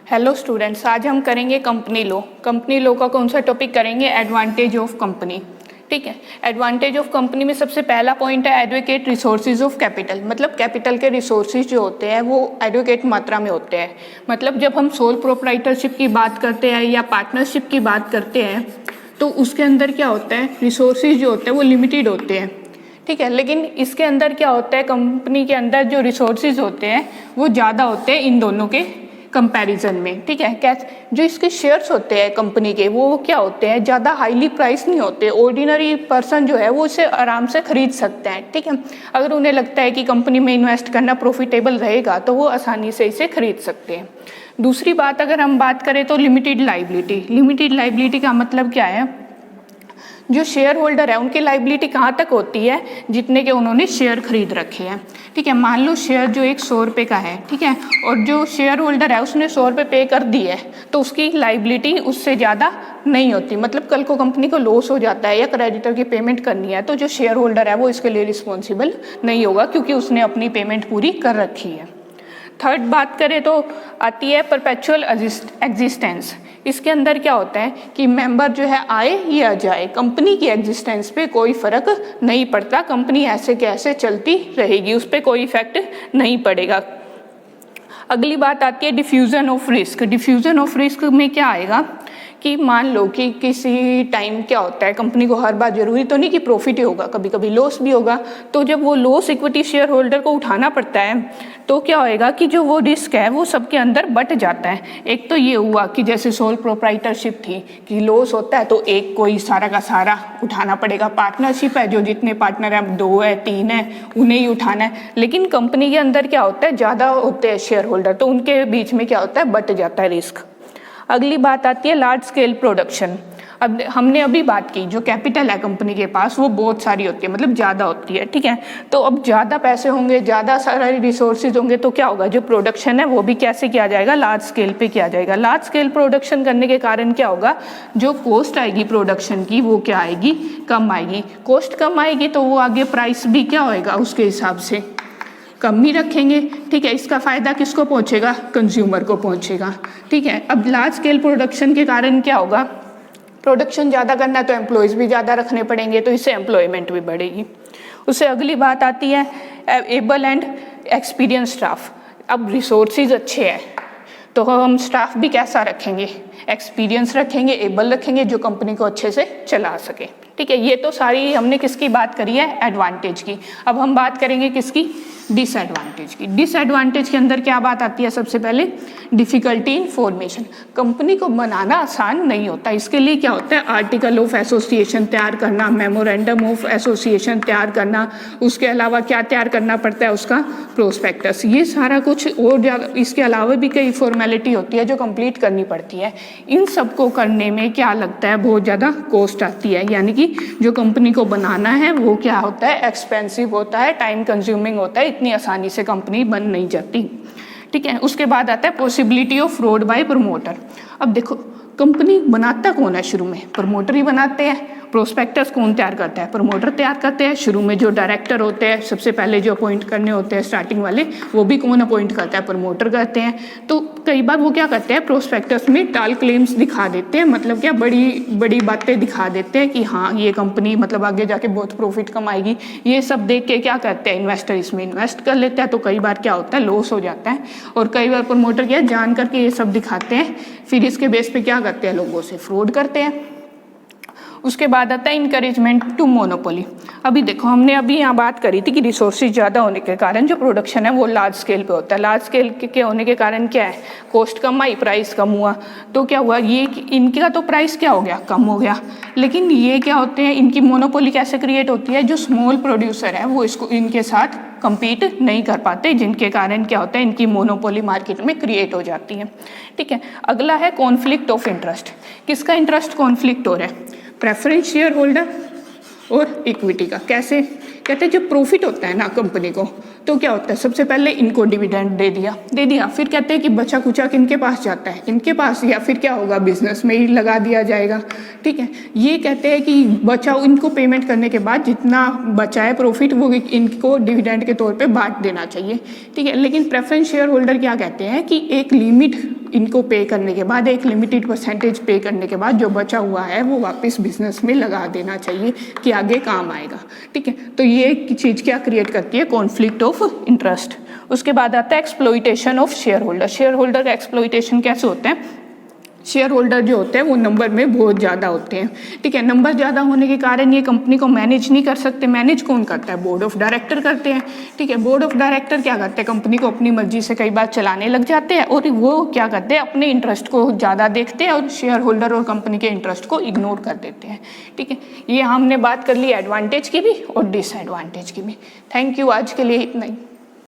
Hello students, आज हम करेंगे कंपनी लॉ। कंपनी लॉ का कौन सा टॉपिक करेंगे? Advantage of company. ठीक है, एडवांटेज ऑफ कंपनी में सबसे पहला पॉइंट है एडवोकेट रिसोर्सेज ऑफ कैपिटल। मतलब कैपिटल के रिसोर्सेज जो होते हैं वो एडवोकेट मात्रा में होते हैं। मतलब जब हम सोल प्रोप्राइटरशिप की बात करते हैं या पार्टनरशिप की बात करते हैं तो उसके अंदर क्या होता है, रिसोर्सेज जो होते हैं वो लिमिटेड होते हैं। ठीक है, लेकिन इसके अंदर क्या होता है, कंपनी के अंदर जो रिसोर्सेज होते हैं वो ज़्यादा होते हैं इन दोनों के कंपैरिजन में। ठीक है, कैसे जो इसके शेयर्स होते हैं कंपनी के वो क्या होते हैं, ज़्यादा हाईली प्राइस नहीं होते। ऑर्डिनरी पर्सन जो है वो इसे आराम से खरीद सकते हैं। ठीक है, अगर उन्हें लगता है कि कंपनी में इन्वेस्ट करना प्रॉफिटेबल रहेगा तो वो आसानी से इसे खरीद सकते हैं। दूसरी बात अगर हम बात करें तो लिमिटेड लाइबिलिटी। लिमिटेड लाइबिलिटी का मतलब क्या है, जो शेयर होल्डर है उनकी लाइबिलिटी कहाँ तक होती है, जितने के उन्होंने शेयर खरीद रखे हैं। ठीक है, मान लो शेयर जो 100 रुपये का है, ठीक है, और जो शेयर होल्डर है उसने 100 रुपये पे कर दिए है तो उसकी लाइबिलिटी उससे ज़्यादा नहीं होती। मतलब कल को कंपनी को लॉस हो जाता है या क्रेडिटर की पेमेंट करनी है तो जो शेयर होल्डर है वो इसके लिए रिस्पॉन्सिबल नहीं होगा क्योंकि उसने अपनी पेमेंट पूरी कर रखी है। थर्ड बात करें तो आती है परपेचुअल एग्जिस्टेंस। इसके अंदर क्या होता है कि मेंबर जो है आए या जाए, कंपनी की एग्जिस्टेंस पे कोई फ़र्क नहीं पड़ता। कंपनी ऐसे कैसे चलती रहेगी उस पर कोई इफेक्ट नहीं पड़ेगा। अगली बात आती है diffusion of risk. Diffusion of risk में क्या आएगा कि मान लो कि किसी टाइम क्या होता है, कंपनी को हर बार जरूरी तो नहीं कि प्रॉफिट ही होगा, कभी कभी लॉस भी होगा। तो जब वो लॉस इक्विटी शेयर होल्डर को उठाना पड़ता है तो क्या होएगा कि जो वो रिस्क है वो सबके अंदर बट जाता है। एक तो ये हुआ कि जैसे सोल प्रोप्राइटरशिप थी कि लॉस होता है तो एक कोई सारा का सारा उठाना पड़ेगा। पार्टनरशिप है, जो जितने पार्टनर हैं 2 है 3 है उन्हें ही उठाना है। लेकिन कंपनी के अंदर क्या होता है, ज़्यादा होते हैं शेयर होल्डर तो उनके बीच में क्या होता है, बट जाता है रिस्क। अगली बात आती है लार्ज स्केल प्रोडक्शन। अब हमने अभी बात की जो कैपिटल है कंपनी के पास वो बहुत सारी होती है, मतलब ज़्यादा होती है। ठीक है, तो अब ज़्यादा पैसे होंगे, ज़्यादा सारे रिसोर्सेज होंगे तो क्या होगा, जो प्रोडक्शन है वो भी कैसे किया जाएगा, लार्ज स्केल पे किया जाएगा। लार्ज स्केल प्रोडक्शन करने के कारण क्या होगा, जो कॉस्ट आएगी प्रोडक्शन की वो क्या आएगी, कम आएगी। कॉस्ट कम आएगी तो वो आगे प्राइस भी क्या होएगा उसके हिसाब से कम ही रखेंगे। ठीक है, इसका फ़ायदा किसको पहुंचेगा, कंज्यूमर को पहुंचेगा। ठीक है, अब लार्ज स्केल प्रोडक्शन के कारण क्या होगा, प्रोडक्शन ज़्यादा करना है तो एम्प्लॉयज़ भी ज़्यादा रखने पड़ेंगे तो इससे एम्प्लॉयमेंट भी बढ़ेगी। उससे अगली बात आती है एबल एंड एक्सपीरियंस स्टाफ। अब रिसोर्सेज अच्छे हैं तो हम स्टाफ भी कैसा रखेंगे, एक्सपीरियंस रखेंगे, एबल रखेंगे, जो कंपनी को अच्छे से चला सके। ठीक है, ये तो सारी हमने किसकी बात करी है, एडवांटेज की। अब हम बात करेंगे किसकी, डिसएडवांटेज की। डिसएडवांटेज के अंदर क्या बात आती है, सबसे पहले डिफ़िकल्टी इन फॉर्मेशन। कंपनी को बनाना आसान नहीं होता, इसके लिए क्या होता है, आर्टिकल ऑफ एसोसिएशन तैयार करना, मेमोरेंडम ऑफ एसोसिएशन तैयार करना, उसके अलावा क्या तैयार करना पड़ता है, उसका प्रोस्पेक्टस, ये सारा कुछ और इसके अलावा भी कई फॉर्मेलिटी होती है जो कंप्लीट करनी पड़ती है। इन सबको करने में क्या लगता है, बहुत ज़्यादा कॉस्ट आती है। यानी कि जो कंपनी को बनाना है वो क्या होता है, एक्सपेंसिव होता है, टाइम कंज्यूमिंग होता है, इतनी आसानी से कंपनी बन नहीं जाती। ठीक है, उसके बाद आता है possibility of fraud bye promoter. अब देखो कंपनी बनाता कौन है, शुरू में प्रमोटर ही बनाते हैं। प्रोस्पेक्टस कौन तैयार करता है, प्रमोटर तैयार करते हैं। शुरू में जो डायरेक्टर होते हैं, सबसे पहले जो अपॉइंट करने होते हैं स्टार्टिंग वाले, वो भी कौन अपॉइंट करता है, प्रमोटर करते हैं। तो कई बार वो क्या करते हैं, प्रोस्पेक्टस में टाल क्लेम्स दिखा देते हैं, मतलब क्या बड़ी बड़ी बातें दिखा देते हैं कि हाँ ये कंपनी मतलब आगे जाके बहुत प्रॉफिट कमाएगी। ये सब देख के क्या करते हैं, इन्वेस्टर इसमें इन्वेस्ट कर लेते हैं। तो कई बार क्या होता है, लॉस हो जाता है। और कई बार प्रमोटर क्या जान करके ये सब दिखाते हैं, फिर इसके बेस पे क्या करते हैं, लोगों से फ्रॉड करते हैं। उसके बाद आता है इनकरेजमेंट टू मोनोपोली। अभी देखो हमने अभी यहाँ बात करी थी कि रिसोर्सेज ज़्यादा होने के कारण जो प्रोडक्शन है वो लार्ज स्केल पे होता है। लार्ज स्केल के होने के कारण क्या है, कॉस्ट कम आई, प्राइस कम हुआ। तो क्या हुआ, ये इनका तो प्राइस क्या हो गया, कम हो गया। लेकिन ये क्या होते हैं, इनकी मोनोपोली कैसे क्रिएट होती है, जो स्मॉल प्रोड्यूसर है वो इसको इनके साथ compete नहीं कर पाते, जिनके कारण क्या होता है, इनकी मोनोपोली मार्केट में क्रिएट हो जाती है। ठीक है, अगला है कॉन्फ्लिक्ट ऑफ इंटरेस्ट। किसका इंटरेस्ट कॉन्फ्लिक्ट हो रहा है, प्रेफरेंस शेयर होल्डर और इक्विटी का। कैसे, कहते हैं जब प्रॉफिट होता है ना कंपनी को तो क्या होता है, सबसे पहले इनको डिविडेंड दे दिया, फिर कहते हैं कि बचा कुचा किनके पास जाता है, इनके पास, या फिर क्या होगा, बिजनेस में ही लगा दिया जाएगा। ठीक है, ये कहते हैं कि बचा इनको पेमेंट करने के बाद जितना बचा है प्रॉफिट वो इनको डिविडेंड के तौर पे बांट देना चाहिए। ठीक है, लेकिन प्रेफरेंस शेयर होल्डर क्या कहते हैं कि एक लिमिट इनको पे करने के बाद एक लिमिटेड परसेंटेज पे करने के बाद जो बचा हुआ है वो वापस बिजनेस में लगा देना चाहिए कि आगे काम आएगा, ठीक है। तो ये चीज़ क्या क्रिएट करती है, कॉन्फ्लिक्ट ऑफ इंटरेस्ट। उसके बाद आता है exploitation of share holder. Share holder का एक्सप्लॉइटेशन कैसे होता है, शेयर होल्डर जो होते हैं वो नंबर में बहुत ज़्यादा होते हैं, ठीक है। नंबर ज़्यादा होने के कारण ये कंपनी को मैनेज नहीं कर सकते। मैनेज कौन करता है, बोर्ड ऑफ डायरेक्टर करते हैं, ठीक है। बोर्ड ऑफ डायरेक्टर क्या करते हैं, कंपनी को अपनी मर्जी से कई बार चलाने लग जाते हैं और वो क्या करते हैं, अपने इंटरेस्ट को ज़्यादा देखते हैं और शेयर होल्डर और कंपनी के इंटरेस्ट को इग्नोर कर देते हैं, ठीक है। ये हमने बात कर ली एडवांटेज की भी और डिसएडवांटेज की भी। थैंक यू, आज के लिए इतना ही।